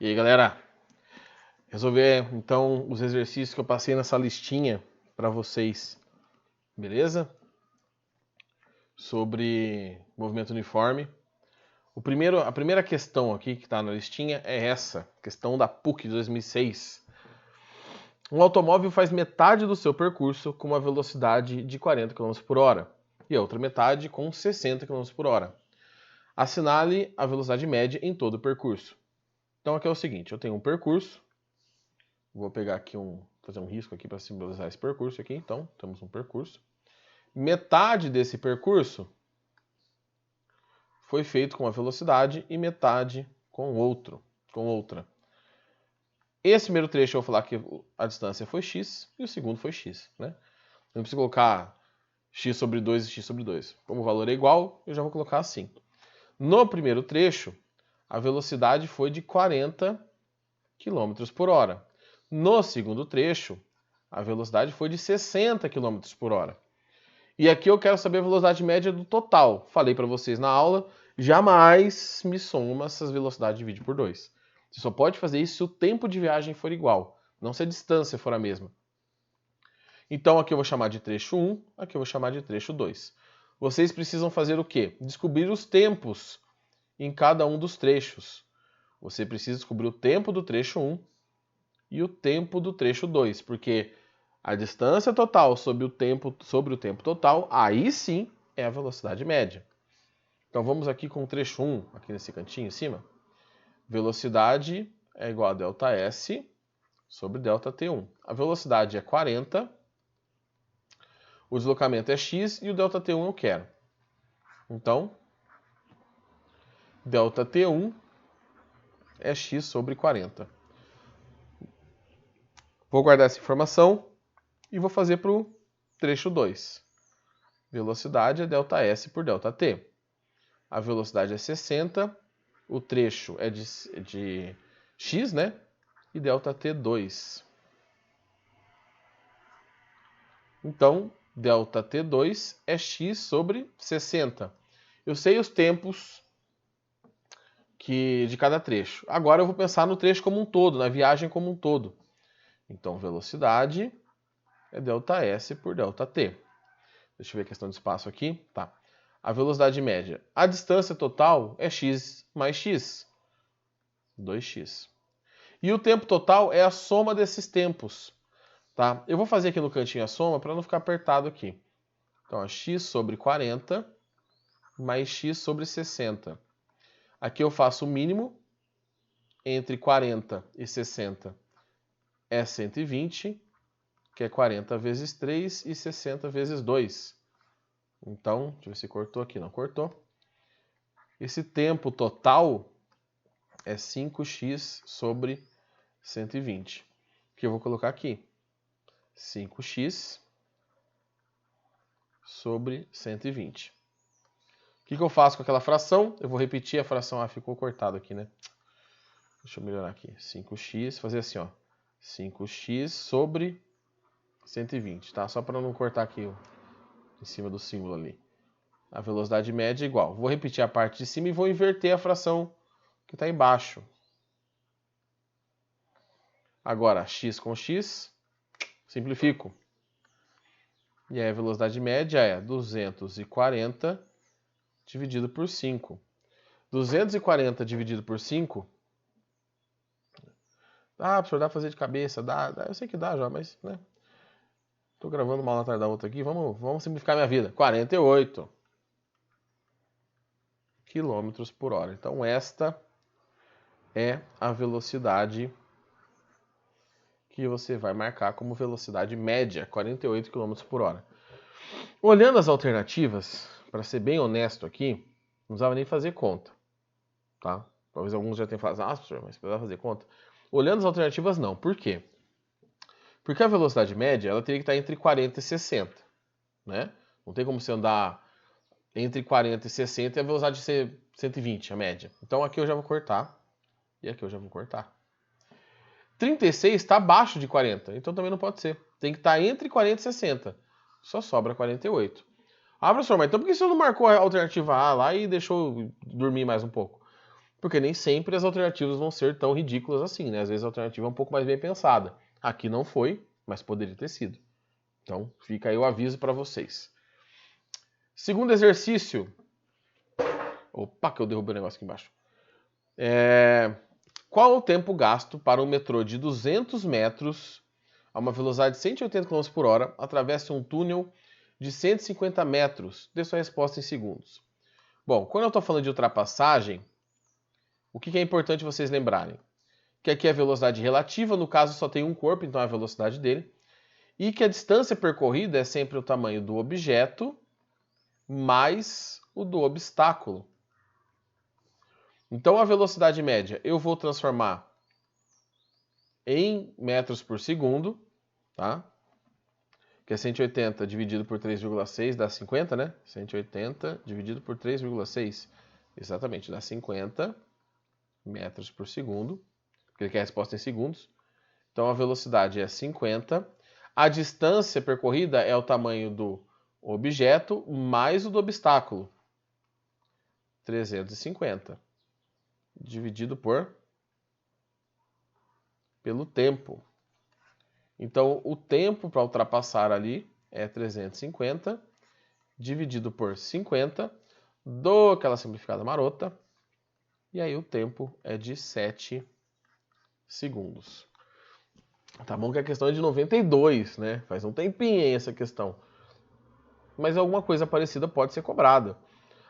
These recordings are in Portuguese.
E aí, galera, resolver então os exercícios que eu passei nessa listinha para vocês, beleza? Sobre movimento uniforme. A primeira questão aqui que está na listinha é essa, questão da PUC de 2006. Um automóvel faz metade do seu percurso com uma velocidade de 40 km por hora e a outra metade com 60 km por hora. Assinale a velocidade média em todo o percurso. Então aqui é o seguinte, eu tenho um percurso, vou pegar aqui fazer um risco aqui para simbolizar esse percurso aqui. Então, temos um percurso. Metade desse percurso foi feito com uma velocidade e metade com outra. Esse primeiro trecho eu vou falar que a distância foi x e o segundo foi x, né? Não preciso colocar x sobre 2 e x sobre 2. Como o valor é igual, eu já vou colocar assim. No primeiro trecho, a velocidade foi de 40 km por hora. No segundo trecho, a velocidade foi de 60 km por hora. E aqui eu quero saber a velocidade média do total. Falei para vocês na aula, jamais me soma essas velocidades e divide por 2. Você só pode fazer isso se o tempo de viagem for igual, não se a distância for a mesma. Então aqui eu vou chamar de trecho 1, aqui eu vou chamar de trecho 2. Vocês precisam fazer o quê? Descobrir os tempos em cada um dos trechos. Você precisa descobrir o tempo do trecho 1 e o tempo do trecho 2, porque a distância total sobre o tempo total, aí sim é a velocidade média. Então vamos aqui com o trecho 1, aqui nesse cantinho em cima. Velocidade é igual a ΔS sobre ΔT1. A velocidade é 40, o deslocamento é x e o ΔT1 eu quero. Então, ΔT1 é x sobre 40. Vou guardar essa informação e vou fazer para o trecho 2. Velocidade é ΔS por ΔT. A velocidade é 60, o trecho é de x, né? E ΔT2. Então, ΔT2 é x sobre 60. Eu sei os tempos de cada trecho. Agora eu vou pensar no trecho como um todo, na viagem como um todo. Então, velocidade é ΔS por ΔT. Deixa eu ver a questão de espaço aqui. Tá. A velocidade média. A distância total é x mais x. 2x. E o tempo total é a soma desses tempos. Tá? Eu vou fazer aqui no cantinho a soma para não ficar apertado aqui. Então, x sobre 40 mais x sobre 60. Aqui eu faço o mínimo. Entre 40 e 60 é 120, que é 40 vezes 3 e 60 vezes 2. Então, deixa eu ver se cortou aqui. Não cortou. Esse tempo total é 5x sobre 120. Que eu vou colocar aqui. 5x sobre 120. O que eu faço com aquela fração? Eu vou repetir a fração. Ficou cortado aqui, né? Deixa eu melhorar aqui. 5x, fazer assim, ó. 5x sobre 120, tá? Só para não cortar aqui em cima do símbolo ali. A velocidade média é igual. Vou repetir a parte de cima e vou inverter a fração que está embaixo. Agora, x com x, simplifico. E aí a velocidade média é 240 dividido por 5. 240 dividido por 5... professor, dá pra fazer de cabeça? Dá. Eu sei que dá já, mas, né? Tô gravando uma atrás da outra aqui. Vamos simplificar minha vida. 48 km por hora. Então, esta é a velocidade que você vai marcar como velocidade média, 48 km por hora. Olhando as alternativas, para ser bem honesto aqui, não precisava nem fazer conta. Tá? Talvez alguns já tenham falado, professor, mas precisava fazer conta. Olhando as alternativas, não. Por quê? Porque a velocidade média ela teria que estar entre 40 e 60. Né? Não tem como você andar entre 40 e 60 e a velocidade ser 120, a média. Então aqui eu já vou cortar. E aqui eu já vou cortar. 36 está abaixo de 40, então também não pode ser. Tem que estar entre 40 e 60. Só sobra 48. Professor, mas então por que você não marcou a alternativa A lá e deixou dormir mais um pouco? Porque nem sempre as alternativas vão ser tão ridículas assim, né? Às vezes a alternativa é um pouco mais bem pensada. Aqui não foi, mas poderia ter sido. Então, fica aí o aviso para vocês. Segundo exercício. Opa, que eu derrubei o negócio aqui embaixo. Qual o tempo gasto para um metrô de 200 metros a uma velocidade de 180 km por hora atravessa um túnel de 150 metros? Dê sua resposta em segundos. Bom, quando eu estou falando de ultrapassagem, o que é importante vocês lembrarem? Que aqui é a velocidade relativa, no caso só tem um corpo, então é a velocidade dele. E que a distância percorrida é sempre o tamanho do objeto mais o do obstáculo. Então a velocidade média eu vou transformar em metros por segundo, tá? Que é 180 dividido por 3,6 dá 50, né? 180 dividido por 3,6, exatamente, dá 50 metros por segundo, porque ele quer a resposta em segundos. Então a velocidade é 50. A distância percorrida é o tamanho do objeto mais o do obstáculo. 350 dividido pelo tempo. Então o tempo para ultrapassar ali é 350 dividido por 50. Dou aquela simplificada marota. E aí o tempo é de 7 segundos. Tá bom que a questão é de 92, né? Faz um tempinho aí essa questão. Mas alguma coisa parecida pode ser cobrada.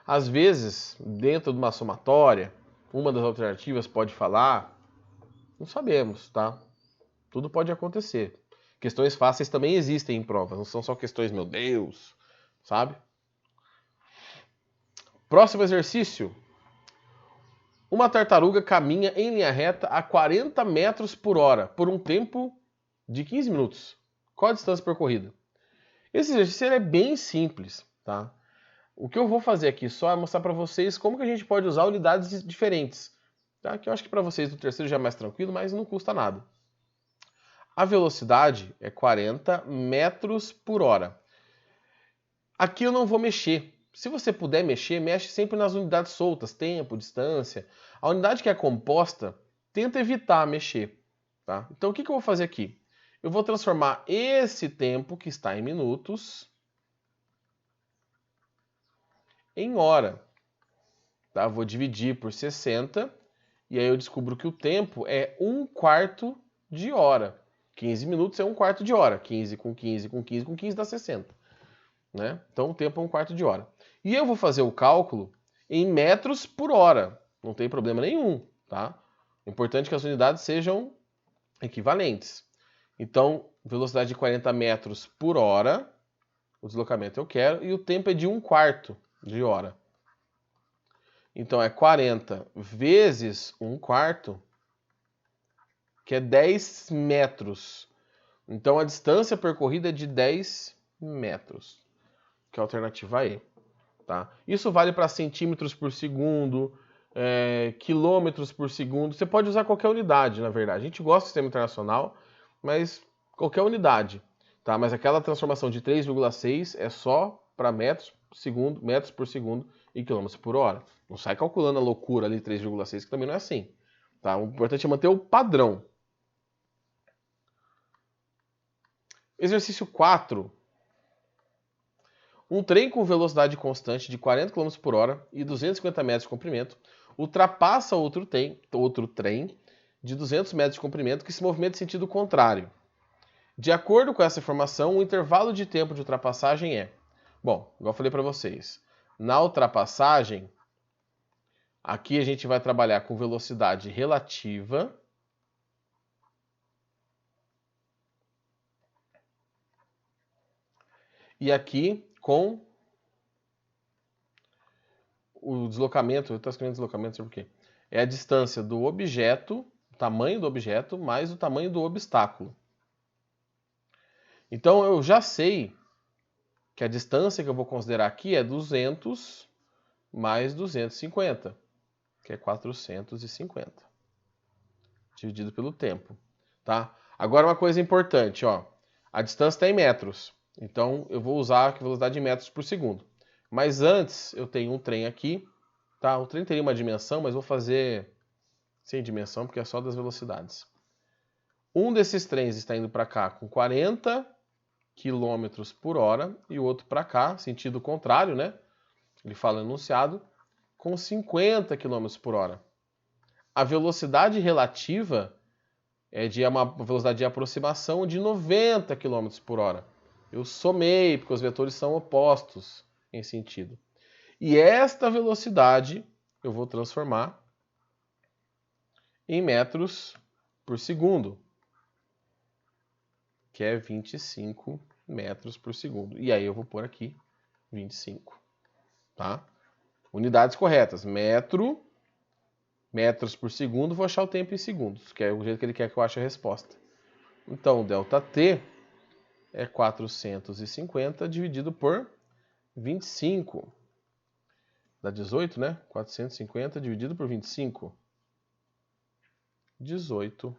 Às vezes, dentro de uma somatória, uma das alternativas pode falar, não sabemos, tá? Tudo pode acontecer. Questões fáceis também existem em provas, não são só questões, meu Deus, sabe? Próximo exercício. Uma tartaruga caminha em linha reta a 40 metros por hora por um tempo de 15 minutos. Qual a distância percorrida? Esse exercício é bem simples, tá? O que eu vou fazer aqui só é mostrar para vocês como que a gente pode usar unidades diferentes. Tá? Que eu acho que para vocês do terceiro já é mais tranquilo, mas não custa nada. A velocidade é 40 metros por hora. Aqui eu não vou mexer. Se você puder mexer, mexe sempre nas unidades soltas, tempo, distância. A unidade que é composta, tenta evitar mexer. Tá? Então o que eu vou fazer aqui? Eu vou transformar esse tempo, que está em minutos, em hora. Tá? Vou dividir por 60 e aí eu descubro que o tempo é 1/4 de hora. 15 minutos é 1/4 de hora. 15 com 15 com 15 com 15 dá 60. Né? Então o tempo é 1/4 de hora. E eu vou fazer o cálculo em metros por hora. Não tem problema nenhum. Tá? O importante é que as unidades sejam equivalentes. Então, velocidade de 40 metros por hora, o deslocamento eu quero, e o tempo é de 1/4 de hora. Então é 40 vezes 1/4, que é 10 metros. Então a distância percorrida é de 10 metros, que é a alternativa E. Tá? Isso vale para centímetros por segundo, quilômetros por segundo. Você pode usar qualquer unidade, na verdade. A gente gosta do sistema internacional, mas qualquer unidade. Tá? Mas aquela transformação de 3,6 é só para metros por segundo e quilômetros por hora. Não sai calculando a loucura ali 3,6, que também não é assim. Tá? O importante é manter o padrão. Exercício 4. Um trem com velocidade constante de 40 km por hora e 250 metros de comprimento ultrapassa outro trem de 200 metros de comprimento que se movimenta em sentido contrário. De acordo com essa informação, o intervalo de tempo de ultrapassagem é... Bom, igual eu falei para vocês, na ultrapassagem, aqui a gente vai trabalhar com velocidade relativa. E aqui com o deslocamento, eu estou escrevendo deslocamento, não sei por quê. É a distância do objeto, o tamanho do objeto, mais o tamanho do obstáculo. Então eu já sei que a distância que eu vou considerar aqui é 200 mais 250, que é 450, dividido pelo tempo. Tá? Agora uma coisa importante, ó. A distância está em metros, então eu vou usar a velocidade em metros por segundo. Mas antes eu tenho um trem aqui Tá? O trem teria uma dimensão, mas vou fazer sem dimensão, porque é só das velocidades. Um desses trens está indo para cá com 40 km por hora e o outro para cá, sentido contrário, né? Ele fala enunciado, com 50 km por hora. A velocidade relativa é de uma velocidade de aproximação de 90 km por hora. Eu somei, porque os vetores são opostos em sentido. E esta velocidade eu vou transformar em metros por segundo, que é 25 metros por segundo. E aí eu vou pôr aqui 25, tá? Unidades corretas, metros por segundo, vou achar o tempo em segundos, que é o jeito que ele quer que eu ache a resposta. Então, ΔT é 450 dividido por 25. Dá 18, né? 450 dividido por 25. 18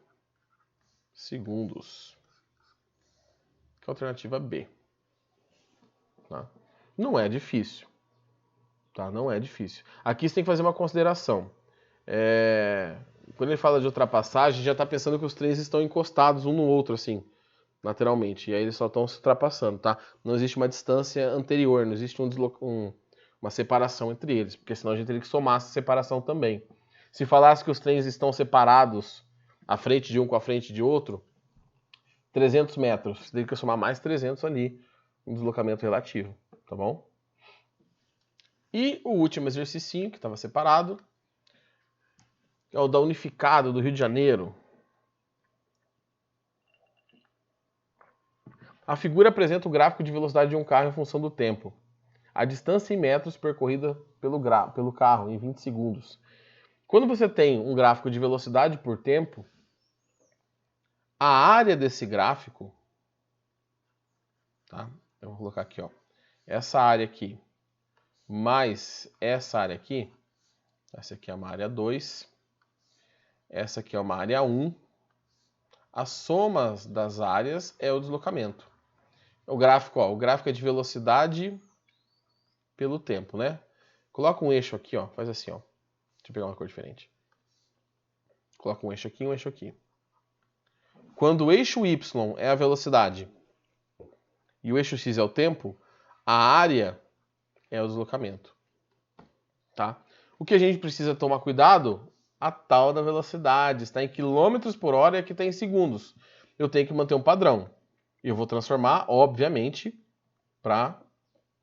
segundos. Que é a alternativa B. Tá? Não é difícil. Tá? Não é difícil. Aqui você tem que fazer uma consideração. Quando ele fala de ultrapassagem, já está pensando que os trens estão encostados um no outro, assim, lateralmente. E aí eles só estão se ultrapassando, tá? Não existe uma distância anterior, não existe uma separação entre eles, porque senão a gente teria que somar essa separação também. Se falasse que os trens estão separados, a frente de um com a frente de outro, 300 metros, você teria que somar mais 300 ali, um deslocamento relativo, tá bom? E o último exercício que estava separado, é o da Unificado do Rio de Janeiro. A figura apresenta o gráfico de velocidade de um carro em função do tempo. A distância em metros percorrida pelo carro em 20 segundos. Quando você tem um gráfico de velocidade por tempo, a área desse gráfico, tá? Eu vou colocar aqui, ó, essa área aqui, mais essa área aqui, essa aqui é uma área 2, essa aqui é uma área 1, a soma das áreas é o deslocamento. O gráfico é de velocidade pelo tempo, né? Coloca um eixo aqui, ó, faz assim, ó. Deixa eu pegar uma cor diferente. Coloca um eixo aqui e um eixo aqui. Quando o eixo Y é a velocidade e o eixo X é o tempo, a área é o deslocamento. Tá? O que a gente precisa tomar cuidado, a tal da velocidade. Está em quilômetros por hora e aqui está em segundos. Eu tenho que manter um padrão. Eu vou transformar, obviamente, para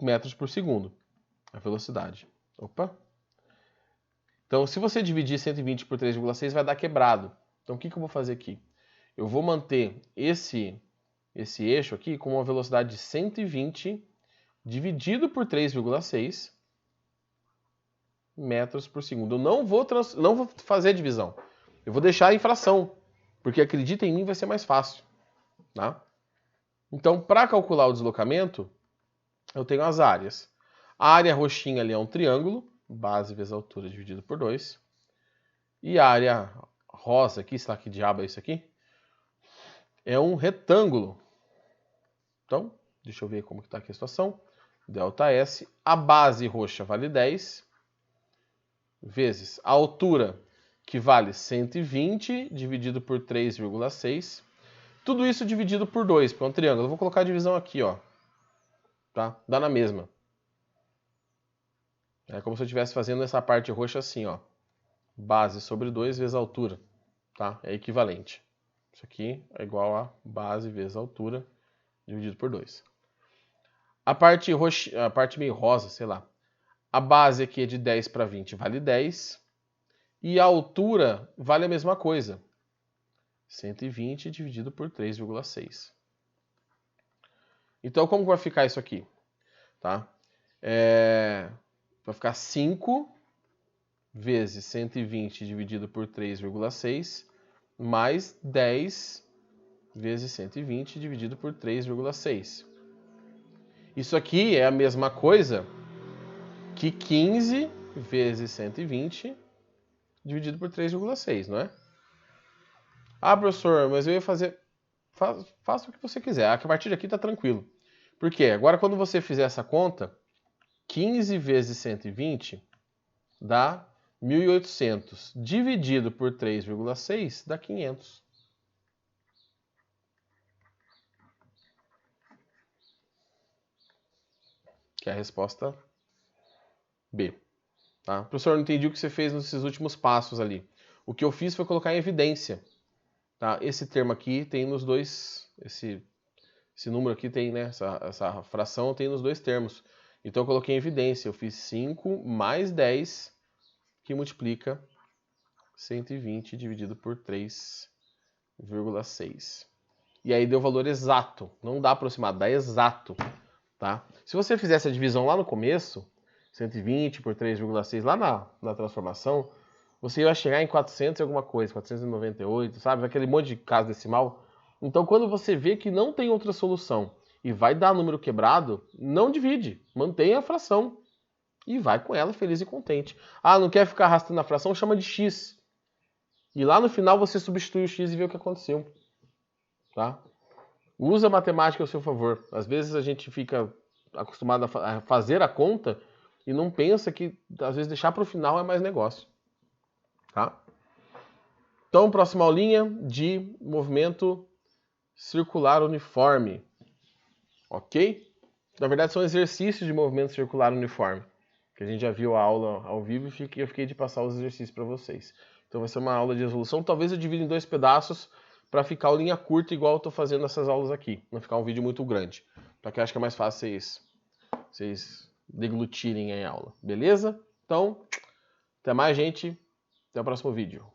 metros por segundo. A velocidade. Opa! Então, se você dividir 120 por 3,6, vai dar quebrado. Então, o que eu vou fazer aqui? Eu vou manter esse eixo aqui com uma velocidade de 120 dividido por 3,6 metros por segundo. Eu não vou fazer a divisão. Eu vou deixar em fração, porque acredita em mim, vai ser mais fácil. Tá? Então, para calcular o deslocamento, eu tenho as áreas. A área roxinha ali é um triângulo, base vezes altura dividido por 2. E a área rosa aqui, sei lá que diabo é isso aqui, é um retângulo. Então, deixa eu ver como está aqui a situação. ΔS, a base roxa vale 10, vezes a altura, que vale 120, dividido por 3,6. Tudo isso dividido por 2, porque é um triângulo. Eu vou colocar a divisão aqui, ó. Tá? Dá na mesma. É como se eu estivesse fazendo essa parte roxa assim, ó. Base sobre 2 vezes a altura. Tá? É equivalente. Isso aqui é igual a base vezes a altura, dividido por 2. A parte roxa, a parte meio rosa, sei lá. A base aqui é de 10 para 20, vale 10. E a altura vale a mesma coisa. 120 dividido por 3,6. Então, como vai ficar isso aqui? Tá? Vai ficar 5 vezes 120 dividido por 3,6 mais 10 vezes 120 dividido por 3,6. Isso aqui é a mesma coisa que 15 vezes 120 dividido por 3,6, não é? Ah, professor, mas eu ia fazer... Faça o que você quiser. A partir daqui tá tranquilo. Por quê? Agora, quando você fizer essa conta, 15 vezes 120 dá 1.800 dividido por 3,6 dá 500. Que é a resposta B. Tá? Professor, não entendi o que você fez nesses últimos passos ali. O que eu fiz foi colocar em evidência. Tá? Esse termo aqui tem nos dois... Esse número aqui tem, né? Essa fração tem nos dois termos. Então eu coloquei em evidência. Eu fiz 5 mais 10, que multiplica 120 dividido por 3,6. E aí deu o valor exato. Não dá aproximado, dá exato. Tá? Se você fizesse a divisão lá no começo, 120 por 3,6, lá na transformação, você ia chegar em 400 e alguma coisa, 498, sabe? Aquele monte de casa decimal. Então, quando você vê que não tem outra solução e vai dar número quebrado, não divide, mantenha a fração e vai com ela feliz e contente. Ah, não quer ficar arrastando a fração? Chama de x. E lá no final você substitui o x e vê o que aconteceu. Tá? Usa a matemática ao seu favor. Às vezes a gente fica acostumado a fazer a conta e não pensa que, às vezes, deixar para o final é mais negócio. Tá? Então, próxima aulinha de movimento circular uniforme. Ok? Na verdade, são exercícios de movimento circular uniforme. Que a gente já viu a aula ao vivo e eu fiquei de passar os exercícios para vocês. Então vai ser uma aula de resolução. Talvez eu divida em 2 pedaços para ficar linha curta, igual eu estou fazendo nessas aulas aqui. Não ficar um vídeo muito grande. Para que eu acho que é mais fácil vocês deglutirem a aula. Beleza? Então, até mais, gente. Até o próximo vídeo.